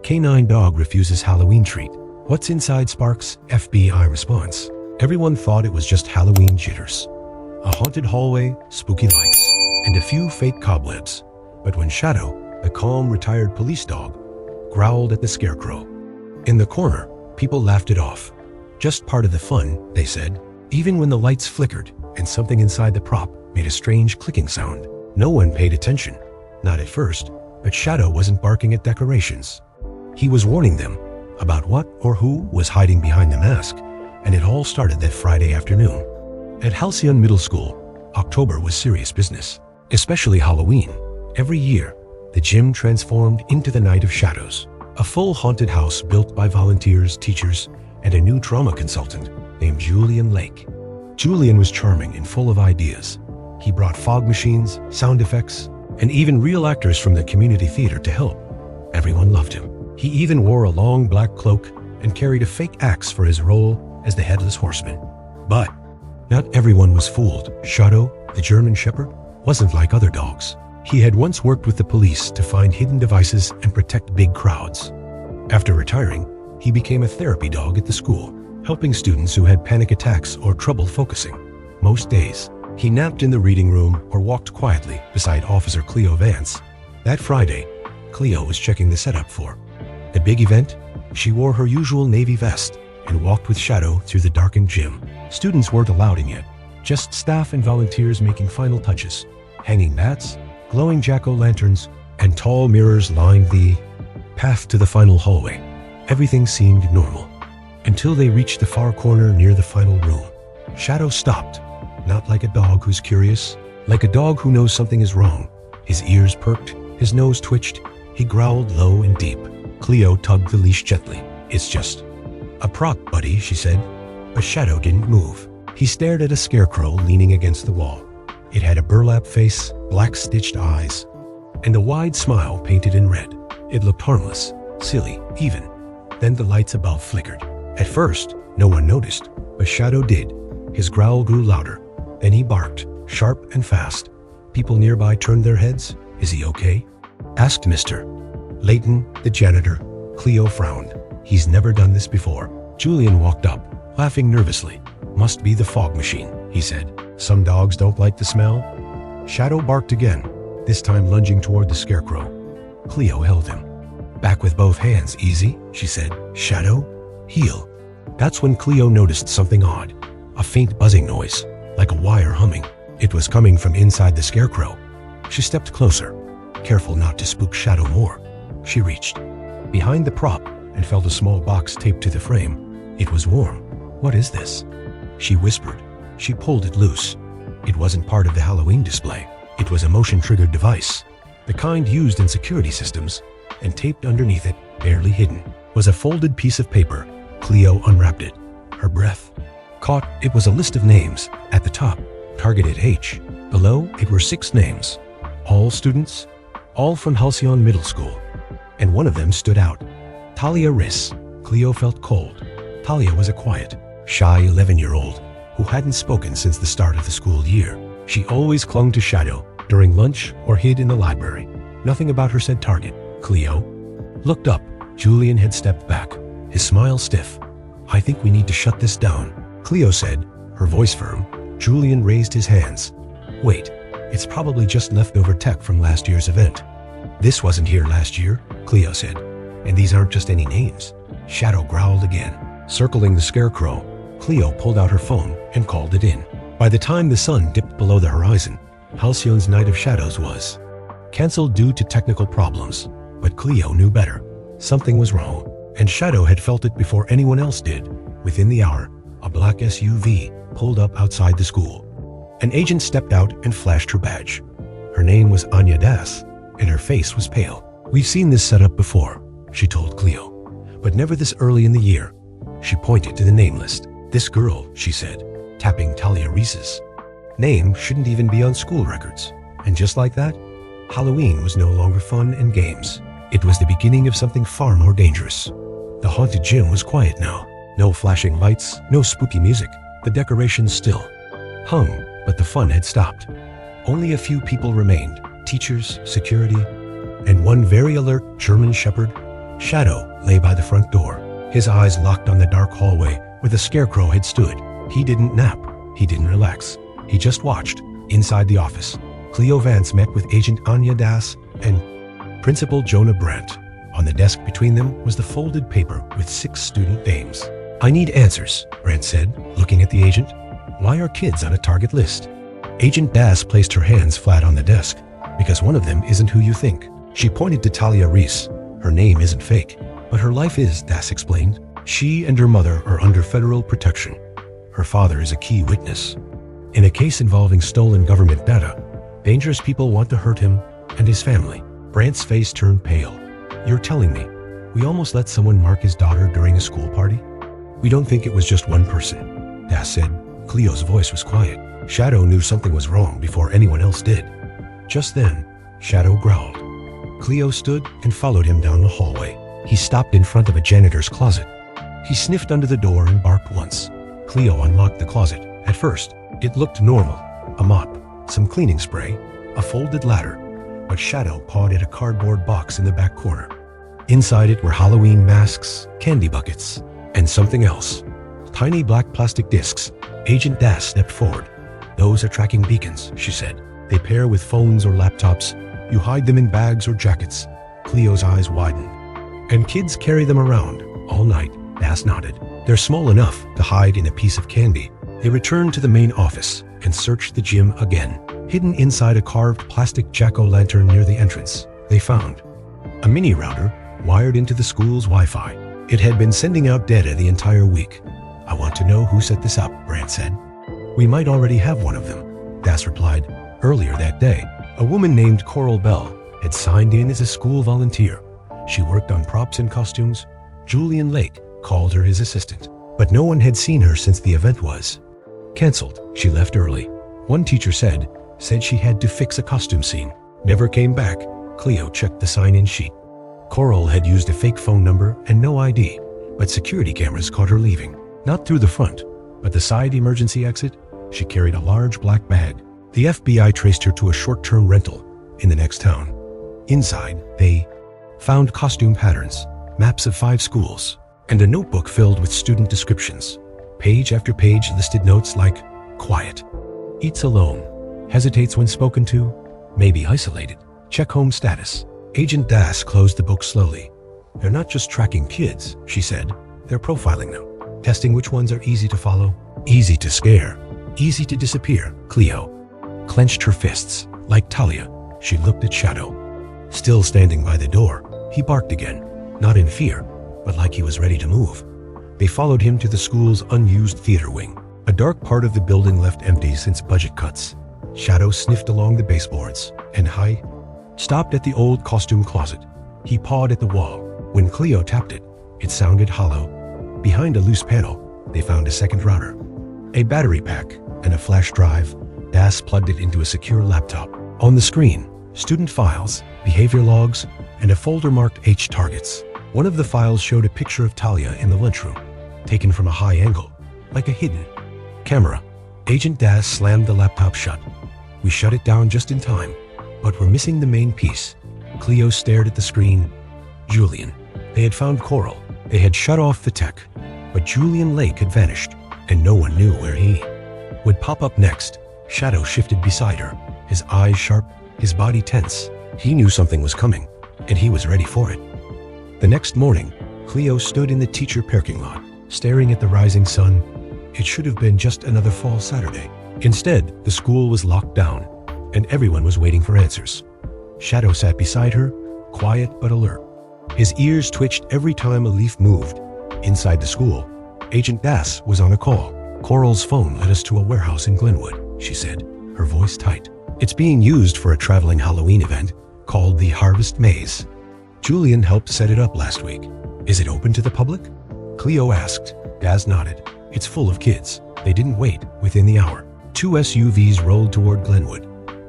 Canine dog refuses Halloween treat. What's inside sparks FBI response. Everyone thought it was just Halloween jitters. A haunted hallway, spooky lights, and a few fake cobwebs. But when Shadow, the calm retired police dog, growled at the scarecrow in the corner, people laughed it off. Just part of the fun, they said. Even when the lights flickered and something inside the prop made a strange clicking sound, no one paid attention. Not at first, but Shadow wasn't barking at decorations. He was warning them about what or who was hiding behind the mask, and it all started that Friday afternoon. At Halcyon Middle School, October was serious business, especially Halloween. Every year, the gym transformed into the Night of Shadows, a full haunted house built by volunteers, teachers, and a new trauma consultant named Julian Lake. Julian was charming and full of ideas. He brought fog machines, sound effects, and even real actors from the community theater to help. Everyone loved him. He even wore a long black cloak and carried a fake axe for his role as the Headless Horseman. But not everyone was fooled. Shadow, the German Shepherd, wasn't like other dogs. He had once worked with the police to find hidden devices and protect big crowds. After retiring, he became a therapy dog at the school, helping students who had panic attacks or trouble focusing. Most days, he napped in the reading room or walked quietly beside Officer Cleo Vance. That Friday, Cleo was checking the setup for the big event. She wore her usual navy vest and walked with Shadow through the darkened gym. Students weren't allowed in yet, just staff and volunteers making final touches. Hanging bats, glowing jack-o'-lanterns, and tall mirrors lined the path to the final hallway. Everything seemed normal, until they reached the far corner near the final room. Shadow stopped, not like a dog who's curious, like a dog who knows something is wrong. His ears perked, his nose twitched, he growled low and deep. Cleo tugged the leash gently. "It's just a prop, buddy," she said. But Shadow didn't move. He stared at a scarecrow leaning against the wall. It had a burlap face, black stitched eyes, and a wide smile painted in red. It looked harmless, silly, even. Then the lights above flickered. At first, no one noticed, but Shadow did. His growl grew louder. Then he barked, sharp and fast. People nearby turned their heads. "Is he okay?" asked Mr. Layton, the janitor. Cleo frowned. "He's never done this before." Julian walked up, laughing nervously. "Must be the fog machine," he said. "Some dogs don't like the smell." Shadow barked again, this time lunging toward the scarecrow. Cleo held him. "Back with both hands, easy," she said. "Shadow, heel." That's when Cleo noticed something odd. A faint buzzing noise, like a wire humming. It was coming from inside the scarecrow. She stepped closer, careful not to spook Shadow more. She reached behind the prop and felt a small box taped to the frame. It was warm. "What is this?" she whispered. She pulled it loose. It wasn't part of the Halloween display. It was a motion-triggered device, the kind used in security systems, and taped underneath it, barely hidden, was a folded piece of paper. Cleo unwrapped it. Her breath caught. It was a list of names. At the top, targeted H. Below, it were 6 names. All students, all from Halcyon Middle School. And one of them stood out. Talia Riss. Cleo felt cold. Talia was a quiet, shy 11-year-old who hadn't spoken since the start of the school year. She always clung to Shadow during lunch or hid in the library. Nothing about her said target. Cleo looked up. Julian had stepped back, his smile stiff. "I think we need to shut this down," Cleo said, her voice firm. Julian raised his hands. "Wait, it's probably just leftover tech from last year's event." "This wasn't here last year," Cleo said. "And these aren't just any names." Shadow growled again. Circling the scarecrow, Cleo pulled out her phone and called it in. By the time the sun dipped below the horizon, Halcyon's Night of Shadows was canceled due to technical problems. But Cleo knew better. Something was wrong, and Shadow had felt it before anyone else did. Within the hour, a black SUV pulled up outside the school. An agent stepped out and flashed her badge. Her name was Anya Das, and her face was pale. "We've seen this setup before," she told Cleo, "but never this early in the year." She pointed to the name list. "This girl," she said, tapping Talia Reese's name, "shouldn't even be on school records." And just like that, Halloween was no longer fun and games. It was the beginning of something far more dangerous. The haunted gym was quiet now. No flashing lights, no spooky music. The decorations still hung, but the fun had stopped. Only a few people remained, teachers, security, and one very alert German Shepherd Shadow lay by the front door, his eyes locked on the dark hallway where the scarecrow had stood. He didn't nap. He didn't relax. He just watched. Inside the office, Cleo Vance met with Agent Anya Das and Principal Jonah Brandt. On the desk between them was the folded paper with 6 student names. "I need answers," Brandt said, looking at the agent. "Why are kids on a target list?" Agent Das placed her hands flat on the desk. "Because one of them isn't who you think." She pointed to Talia Reese. "Her name isn't fake, but her life is," Das explained. "She and her mother are under federal protection. Her father is a key witness. In a case involving stolen government data, dangerous people want to hurt him and his family." Brandt's face turned pale. "You're telling me we almost let someone mark his daughter during a school party?" "We don't think it was just one person," Das said. Cleo's voice was quiet. Shadow knew something was wrong before anyone else did. Just then, Shadow growled. Cleo stood and followed him down the hallway. He stopped in front of a janitor's closet. He sniffed under the door and barked once. Cleo unlocked the closet. At first, it looked normal. A mop, some cleaning spray, a folded ladder. But Shadow pawed at a cardboard box in the back corner. Inside it were Halloween masks, candy buckets, and something else. Tiny black plastic discs. Agent Das stepped forward. "Those are tracking beacons," she said. "They pair with phones or laptops. You hide them in bags or jackets." Cleo's eyes widened. "And kids carry them around all night," Das nodded. "They're small enough to hide in a piece of candy." They returned to the main office and searched the gym again. Hidden inside a carved plastic jack-o'-lantern near the entrance, they found a mini router wired into the school's Wi-Fi. It had been sending out data the entire week. "I want to know who set this up," Brandt said. "We might already have one of them," Das replied. Earlier that day, a woman named Coral Bell had signed in as a school volunteer. She worked on props and costumes. Julian Lake called her his assistant, but no one had seen her since the event was canceled. She left early. One teacher said she had to fix a costume scene. Never came back. Cleo checked the sign-in sheet. Coral had used a fake phone number and no ID, but security cameras caught her leaving. Not through the front, but the side emergency exit. She carried a large black bag. The FBI traced her to a short-term rental in the next town. Inside, they found costume patterns, maps of 5 schools, and a notebook filled with student descriptions. Page after page listed notes like, "Quiet, eats alone, hesitates when spoken to, may be isolated, check home status." Agent Das closed the book slowly. "They're not just tracking kids," she said. "They're profiling them, testing which ones are easy to follow, easy to scare, easy to disappear." Cleo clenched her fists. Like Talia, she looked at Shadow. Still standing by the door, he barked again, not in fear, but like he was ready to move. They followed him to the school's unused theater wing. A dark part of the building left empty since budget cuts. Shadow sniffed along the baseboards and stopped at the old costume closet. He pawed at the wall. When Cleo tapped it, it sounded hollow. Behind a loose panel, they found a second router, a battery pack, and a flash drive. Das plugged it into a secure laptop. On the screen, student files, behavior logs, and a folder marked H targets. One of the files showed a picture of Talia in the lunchroom, taken from a high angle, like a hidden camera. Agent Das slammed the laptop shut. "We shut it down just in time, but we're missing the main piece." Cleo stared at the screen. Julian. They had found Coral. They had shut off the tech, but Julian Lake had vanished, and no one knew where he would pop up next. Shadow shifted beside her, his eyes sharp, his body tense. He knew something was coming, and he was ready for it. The next morning, Cleo stood in the teacher parking lot, staring at the rising sun. It should have been just another fall Saturday. Instead, the school was locked down, and everyone was waiting for answers. Shadow sat beside her, quiet but alert. His ears twitched every time a leaf moved. Inside the school, Agent Das was on a call. "Coral's phone led us to a warehouse in Glenwood," she said, her voice tight. "It's being used for a traveling Halloween event called the Harvest Maze. Julian helped set it up last week. Is it open to the public?" Cleo asked. Das nodded. "It's full of kids." They didn't wait. Within the hour, 2 SUVs rolled toward Glenwood.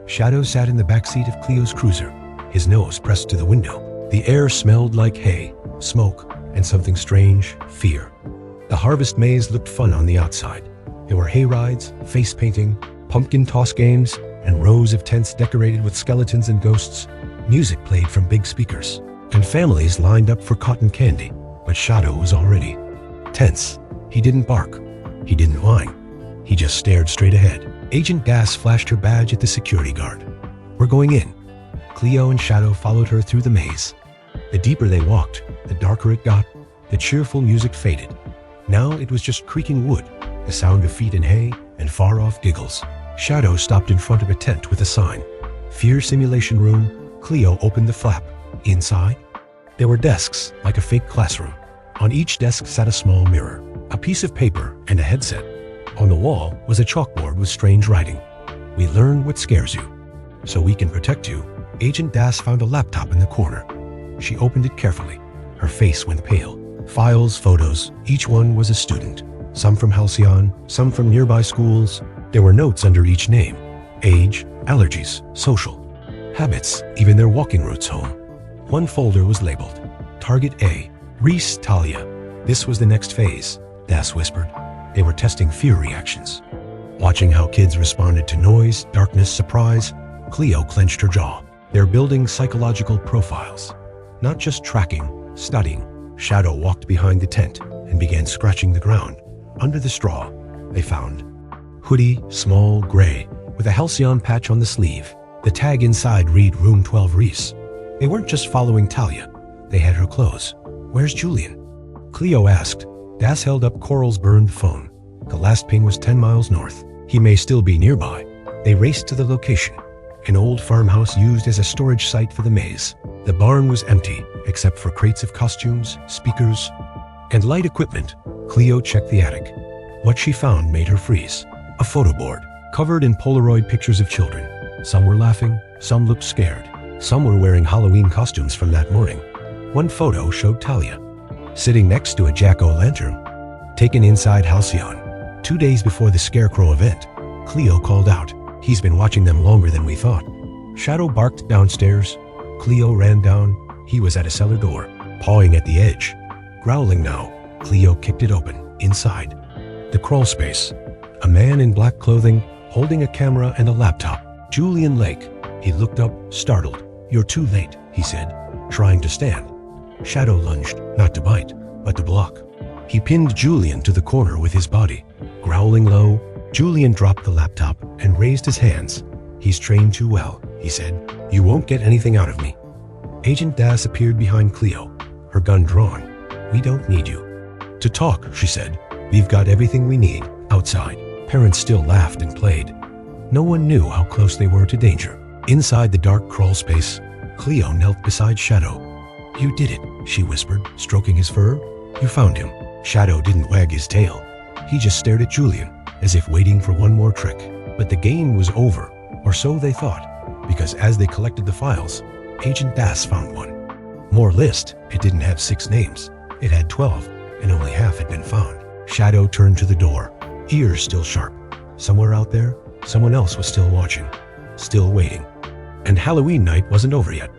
Shadow sat in the backseat of Cleo's cruiser, his nose pressed to the window. The air smelled like hay, smoke, and something strange, fear. The Harvest Maze looked fun on the outside. There were hay rides, face painting, pumpkin toss games, and rows of tents decorated with skeletons and ghosts. Music played from big speakers. and families lined up for cotton candy, but Shadow was already tense. He didn't bark. He didn't whine. He just stared straight ahead. Agent Das flashed her badge at the security guard. "We're going in." Cleo and Shadow followed her through the maze. The deeper they walked, the darker it got. The cheerful music faded. Now it was just creaking wood, the sound of feet in hay, and far-off giggles. Shadow stopped in front of a tent with a sign. "Fear Simulation Room." Cleo opened the flap. Inside, there were desks, like a fake classroom. On each desk sat a small mirror, a piece of paper, and a headset. On the wall was a chalkboard with strange writing. "We learn what scares you, so we can protect you." Agent Das found a laptop in the corner. She opened it carefully. Her face went pale. Files, photos, each one was a student. Some from Halcyon, some from nearby schools. There were notes under each name: age, allergies, social, habits, even their walking routes home. One folder was labeled Target A, Reese Talia. This was the next phase, Das whispered. They were testing fear reactions. Watching how kids responded to noise, darkness, surprise, Cleo clenched her jaw. They're building psychological profiles, not just tracking, studying. Shadow walked behind the tent and began scratching the ground. Under the straw, they found hoodie, small, gray, with a Halcyon patch on the sleeve. The tag inside read Room 12 Reese. They weren't just following Talia. They had her clothes. "Where's Julian?" Cleo asked. Das held up Coral's burned phone. The last ping was 10 miles north. "He may still be nearby." They raced to the location, an old farmhouse used as a storage site for the maze. The barn was empty, except for crates of costumes, speakers, and light equipment. Cleo checked the attic. What she found made her freeze. A photo board, covered in Polaroid pictures of children. Some were laughing, some looked scared. Some were wearing Halloween costumes from that morning. One photo showed Talia, sitting next to a jack-o'-lantern, taken inside Halcyon. 2 days before the Scarecrow event, Cleo called out, "He's been watching them longer than we thought." Shadow barked downstairs. Cleo ran down. He was at a cellar door, pawing at the edge. Growling now, Cleo kicked it open. Inside, the crawl space. A man in black clothing, holding a camera and a laptop. Julian Lake. He looked up, startled. "You're too late," he said, trying to stand. Shadow lunged, not to bite, but to block. He pinned Julian to the corner with his body. Growling low, Julian dropped the laptop and raised his hands. "He's trained too well," he said. "You won't get anything out of me." Agent Das appeared behind Cleo, her gun drawn. "We don't need you to talk," she said. "We've got everything we need outside." Parents still laughed and played. No one knew how close they were to danger. Inside the dark crawl space, Cleo knelt beside Shadow. "You did it," she whispered, stroking his fur. "You found him." Shadow didn't wag his tail. He just stared at Julian, as if waiting for one more trick. But the game was over, or so they thought, because as they collected the files, Agent Das found one. More list. It didn't have 6 names. It had 12, and only half had been found. Shadow turned to the door, ears still sharp. Somewhere out there, someone else was still watching, still waiting. And Halloween night wasn't over yet.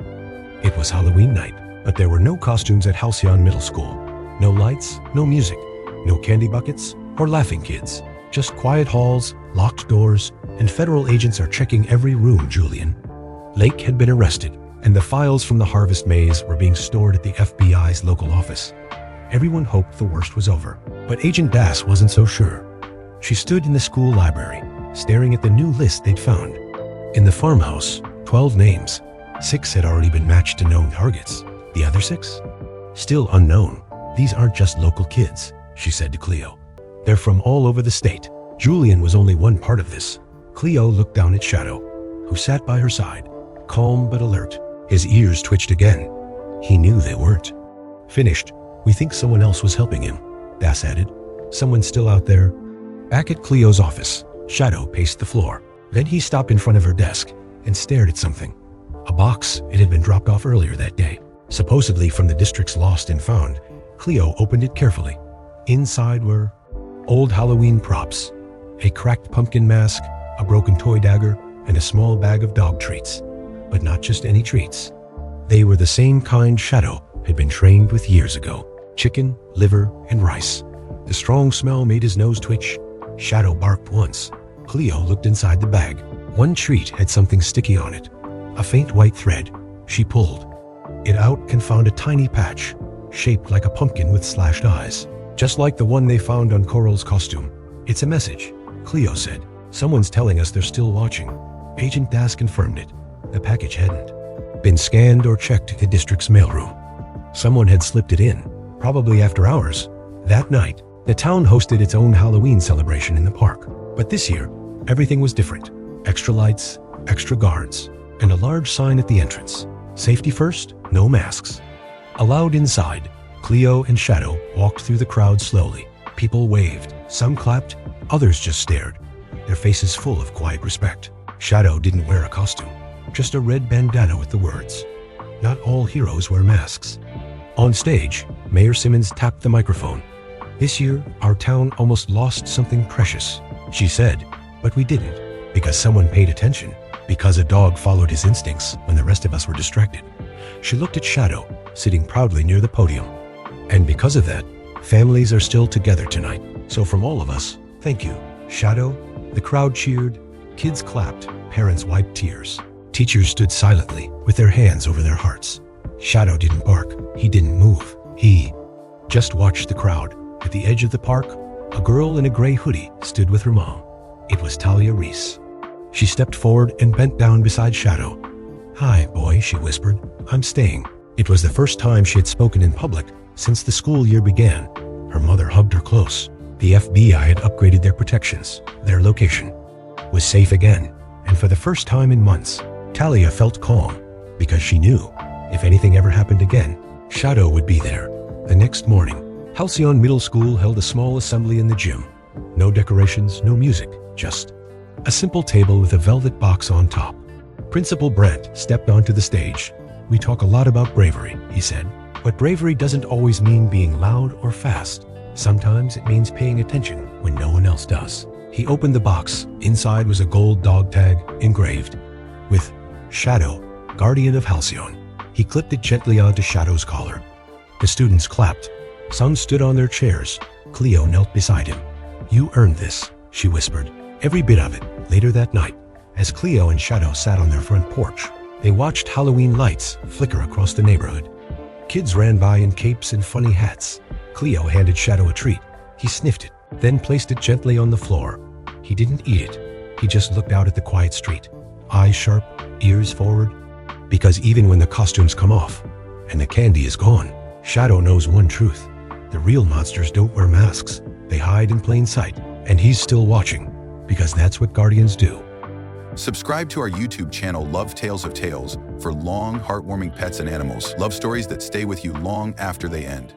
It was Halloween night, but there were no costumes at Halcyon Middle School. No lights, no music, no candy buckets or laughing kids. Just quiet halls, locked doors, and federal agents are checking every room. Julian Lake had been arrested, and the files from the Harvest Maze were being stored at the FBI's local office. Everyone hoped the worst was over, but Agent Das wasn't so sure. She stood in the school library, staring at the new list they'd found. In the farmhouse, 12 names. 6 had already been matched to known targets. The other 6? Still unknown. "These aren't just local kids," she said to Cleo. "They're from all over the state." Julian was only one part of this. Cleo looked down at Shadow, who sat by her side, calm but alert. His ears twitched again. He knew they weren't finished. "We think someone else was helping him," Das added. "Someone still out there." Back at Cleo's office, Shadow paced the floor. Then he stopped in front of her desk and stared at something. A box. It had been dropped off earlier that day, supposedly from the district's lost and found. Cleo opened it carefully. Inside were old Halloween props, a cracked pumpkin mask, a broken toy dagger, and a small bag of dog treats. But not just any treats. They were the same kind Shadow had been trained with years ago. Chicken, liver, and rice. The strong smell made his nose twitch. Shadow barked once. Cleo looked inside the bag. One treat had something sticky on it. A faint white thread. She pulled. it out and found a tiny patch, shaped like a pumpkin with slashed eyes, just like the one they found on Coral's costume. "It's a message," Cleo said. "Someone's telling us they're still watching." Agent Das confirmed it. The package hadn't been scanned or checked at the district's mailroom. Someone had slipped it in, probably after hours. That night, the town hosted its own Halloween celebration in the park. But this year, everything was different. Extra lights, extra guards, and a large sign at the entrance. "Safety first, no masks." Allowed inside, Cleo and Shadow walked through the crowd slowly. People waved, some clapped, others just stared, their faces full of quiet respect. Shadow didn't wear a costume, just a red bandana with the words, "Not all heroes wear masks." On stage, Mayor Simmons tapped the microphone. "This year, our town almost lost something precious," she said, "but we didn't, because someone paid attention, because a dog followed his instincts when the rest of us were distracted." She looked at Shadow, sitting proudly near the podium. "And because of that, families are still together tonight. So from all of us, thank you, Shadow." The crowd cheered, kids clapped, parents wiped tears. Teachers stood silently, with their hands over their hearts. Shadow didn't bark, he didn't move. He just watched the crowd. At the edge of the park, a girl in a gray hoodie stood with her mom. It was Talia Reese. She stepped forward and bent down beside Shadow. "Hi, boy," she whispered. "I'm staying." It was the first time she had spoken in public since the school year began. Her mother hugged her close. The FBI had upgraded their protections. Their location was safe again, and for the first time in months, Talia felt calm, because she knew, if anything ever happened again, Shadow would be there. The next morning, Halcyon Middle School held a small assembly in the gym. No decorations, no music, just a simple table with a velvet box on top. Principal Brandt stepped onto the stage. "We talk a lot about bravery," he said, "but bravery doesn't always mean being loud or fast. Sometimes it means paying attention when no one else does." He opened the box. Inside was a gold dog tag engraved with "Shadow, Guardian of Halcyon." He clipped it gently onto Shadow's collar. The students clapped. Some stood on their chairs. Cleo knelt beside him. "You earned this," she whispered. Every bit of it. Later that night, as Cleo and Shadow sat on their front porch, they watched Halloween lights flicker across the neighborhood. Kids ran by in capes and funny hats. Cleo handed Shadow a treat. He sniffed it, then placed it gently on the floor. He didn't eat it. He just looked out at the quiet street, eyes sharp, ears forward. Because even when the costumes come off, and the candy is gone, Shadow knows one truth. The real monsters don't wear masks. They hide in plain sight. And he's still watching, because that's what Guardians do. Subscribe to our YouTube channel, Love Tales of Tales, for long, heartwarming pets and animals. Love stories that stay with you long after they end.